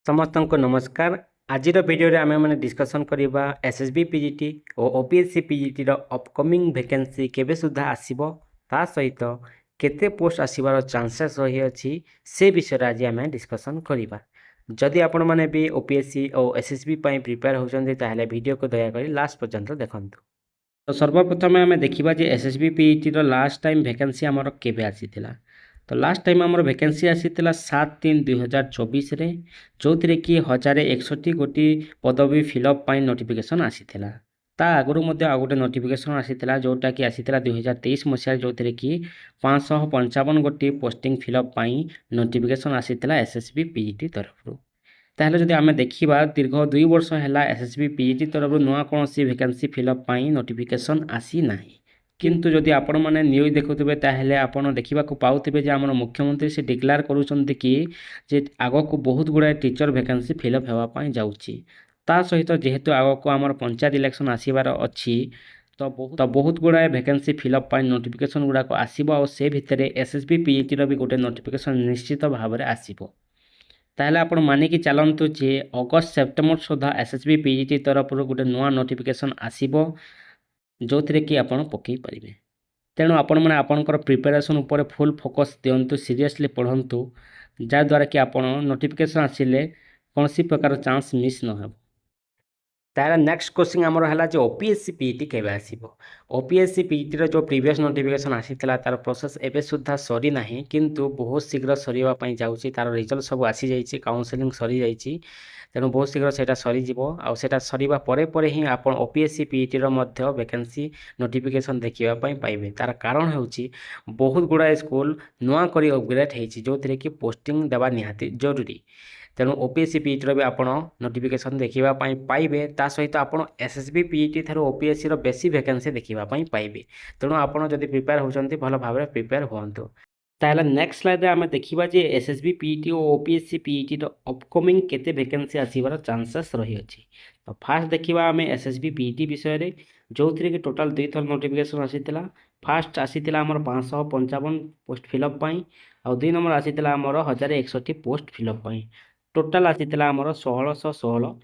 समस्त को नमस्कार। आज भिडियो आम मैंने डिस्कसन करवा एसएसबी पीजीटी और ओपीएससी पीजीटी अपकमिंग वैकेंसी केबे सुधा आसीबो ता सहित केते पोस्ट आसीबार चांसेस रही अछि से विषय आज आम डिस्कसन करवा। जदि आपण मैंने भी ओपीएससी और एसएसबी प्रिपेयर होचंती ताहले वीडियो को दयाकोरी लास्ट पर्यंत देखंतु। तो सर्वप्रथम आम देखा SSB PET last time vacancy आमर केबे आसीथिला। तो लास्ट टाइम आमर वैकेंसी आसीथिला 7/3/2024 रे, जो थी कि 1061 गोटी पदवी फिलअप पाई नोटिफिकेशन आसीथिला। ता आगुरु मध्य आ गोटे नोटिफिकेशन आसीथिला जोटा कि आसीथिला 2023 मसीहा, जो थी कि 555 गोटी पोस्टिंग फिलअप पाई नोटिफिकेशन आसीथिला एसएसबी पीईटी तरफ। ताहले जदि आमे देखिबा दीर्घ 2 वर्ष हैला एसएसबी पीईटी तरफ नुआ कोनोसी वैकेंसी फिलअप पाई नोटिफिकेशन आसी नाही। किंतु जदि आपण माने न्यूज देखुथिबे ताहले आपण देखिबा को पाउथिबे जे हमर मुख्यमंत्री से डिक्लेयर करूछन्ती कि जे आगो को बहुत गुडा टीचर वैकेंसी फिलअप हेबा पाई जाउची। ता सहित जेहेतु आगो को हमर पंचायत इलेक्शन आसीबार अछि तो बहुत गुडा वैकेंसी फिलअप पाई नोटिफिकेशन गुडा को आसीबो और से भितरे एसएसबी पीईटी रो भी गोटे नोटिफिकेशन निश्चित भाबरे आसीबो। ताहले आपण मानिकी चलतु जे अगस्त सेप्टेम्बर सुधा एसएसबी पीजीटी तरफ गोटे नुआ नोटिफिकेशन आसीबो जो थी कि आपण पकई पारे। तेणु आपण मैंने आपणकर प्रिपेरेसन उपर फुल फोकस दिंतु, सीरियसली पढ़ंतु, जहाँद्वारा कि आपण नोटिफिकेशन आसिले कौन सी प्रकार चांस मिस न हो। तार नेक्स्ट क्वेश्चन आमर है जो ओपीएससी पीईटी केबे आसीबो। ओपीएससी पीईटी रो जो प्रीवियस नोटिफिकेशन आसीथिला तार प्रोसेस एबे सुद्धा सरी नाही, किंतु बहुत शीघ्र सरीबा पई जाउची। तार रिजल्ट सब आसी जाइछि, काउंसलिंग सरी जाइछि, तेणु बहुत शीघ्र सेटा सरी जिवो। आ सेटा सरीबा परे ही आपण ओपीएससी पीईटी रो मध्य वैकेंसी नोटिफिकेशन देखिबा पई पाइबे। तार कारण हेउची बहुत गुडा स्कूल नुआ करी अपग्रेड हेछि, जो थरे कि पोस्टिंग देबा निहाती जरूरी। तेणु ओपीएससी पीईटी भी आप नोटिफिकेशन देखा पाइबे। ता सहित आप एसएसबी पीईटी थारू ओपीएससी बेसी वैकेंसी देखा पाइबे। तेणु आपड़ जब प्रिपेयर होती भल भाव में प्रिपेयर हुंतु। ताहले नेक्स्ट स्लाइड रे आमे देखिबा जे एसएसबी पीईटी और ओपीएससी पीईटी अपकमिंग केते वैकेंसी आसीबार चांसेस रही अछि। तो फास्ट देखिबा आमे एसएसबी पीईटी विषय रे, जो थी कि टोटाल 2 थर नोटिफिकेशन आसीथिला। फास्ट आसीथिला हमर 555 पोस्ट फिलअप पाई और 2 नंबर आसीथिला हमर 1061 पोस्ट फिलअप पाई। टोटाल आसीथिला हमर 1616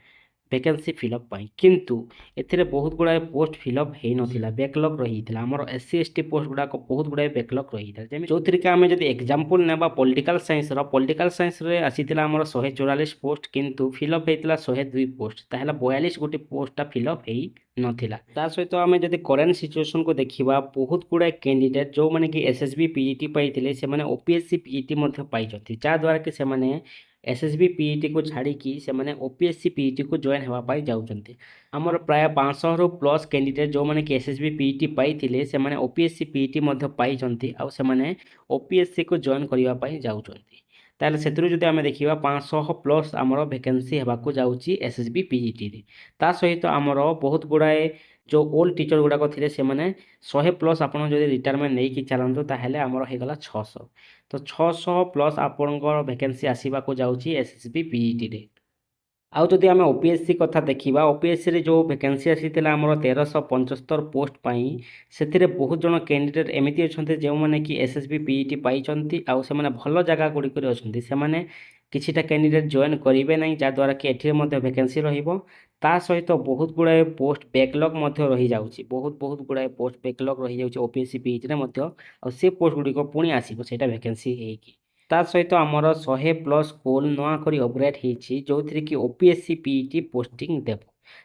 वैकेंसी फिलअप पाई, किंतु एथिरे बहुत गुडा पोस्ट फिलअप हे नथिला, बैकलॉग रहिथिला। हमर एससी एसटी पोस्ट गुडा को बहुत गुडा बैकलॉग रहिथिला। जेमे जो थी कि आमे जदि एग्जांपल नेबा पॉलिटिकल साइंस रे आसीथिला हमर 144 पोस्ट, किंतु फिलअप हेतिला 102 पोस्ट। ताहला 42 गोटे पोस्टटा फिलअप हेई नथिला। ता सहित आमे जदि करेंट सिचुएशन को देखिबा, बहुत गुडा कैंडिडेट जो माने कि एसएसबी पीईटी पाइथिले से माने ओपीएससी पीईटी मध्ये पाई जथि, जा द्वारा कि से माने एसएसबी पीईटी को छाड़ी कि से माने ओपीएससी पीईटी को जॉइन हेबा पाई जाउचंती। हमर प्राय 500 रो प्लस कैंडिडेट जो माने कि एसएसबी पीईटी पाइथिले से माने ओपीएससी पीईटी मध्ये पाई जंती आ से माने ओपीएससी को जॉइन करिवा पाई जाउचंती। ताले सेतरु जदि आमे देखिबा 500 प्लस हमर वैकेंसी हेबा को जाउची एसएसबी पीईटी रे। ता सहित हमर बहुत गुडाए जो ओल्ड टीचर गुड़ाक थे से 100 प्लस आप रिटायरमेंट नहीं कि चलतु ताहले आमर होगला 600। तो 600 प्लस आपणकर वैकेंसी आसवाक जाऊँगी एसएसबी पीईटी रे। आउ जदि आम ओपीएससी कथा देखा, ओपीएससी रे जो वैकेंसी आसीथिला हमर 1375 पोस्ट पाई, से बहुत जन कैंडिडेट एमती अच्छा जो मैंने कि एसएसबी पीईटी पाई आउ से भल जगह गुड़िक अच्छा से किछिटा कैंडिडेट जॉइन करेंगे ना, जहाँद्वारा कि एठी वैकेंसी रहिबो। ता सहित बहुत गुड़ाए पोस्ट बैकलॉग रही जाउची, बहुत गुड़ाए पोस्ट बैकलॉग रही जाउची ओपीएससी पीईटी रे मध्य। आ से पोस्ट गुड़िक पुणी आसीबो सेटा वैकेंसी हेकी। ता सहित आमर 100 प्लस स्कूल नुआ करी अपग्रेड होती, जो थी कि ओपीएससी पीईटी पोस्टिंग देव।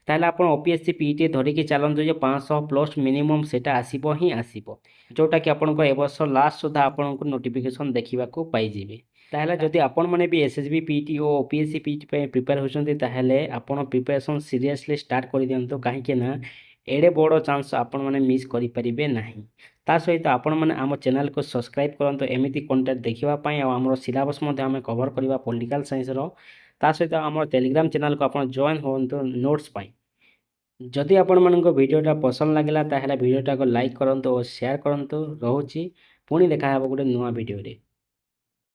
ताहले आप ओपीएससी पीईटी धरिकी चलतु जो 500 प्लस मिनिमम सेटा आसीबो ही आसीबो, जोटा कि आपनको ए वर्ष लास्ट सुधा आपनको नोटिफिकेशन देखा पाइबे। ताहले जदि आपण माने भी एसएसबी पीईटी और ओपीएससी पीईटी पे प्रिपेयर होचंती ताहले आपण प्रिपरेशन सीरियसली स्टार्ट कर दियंतो, काहेकि ना एडे बड़ चांस आपण माने मिस करि परिबे नाही। ता सहित आपण माने आम चैनल को सब्सक्राइब करंतो एमिति कंटेंट देखिबा पई। आ हमर सिलेबस मध्ये आमे कवर करबा पॉलिटिकल साइंस रो। ता सहित हमर टेलीग्राम चैनल को आपण जॉइन होंतो नोट्स पई। जदि आपण मानको वीडियोटा पसंद लागला ताहले वीडियोटा को लाइक करंतो और शेयर करंतो। रहूची पुणी देखा हेबो गुटे नुआ वीडियो रे।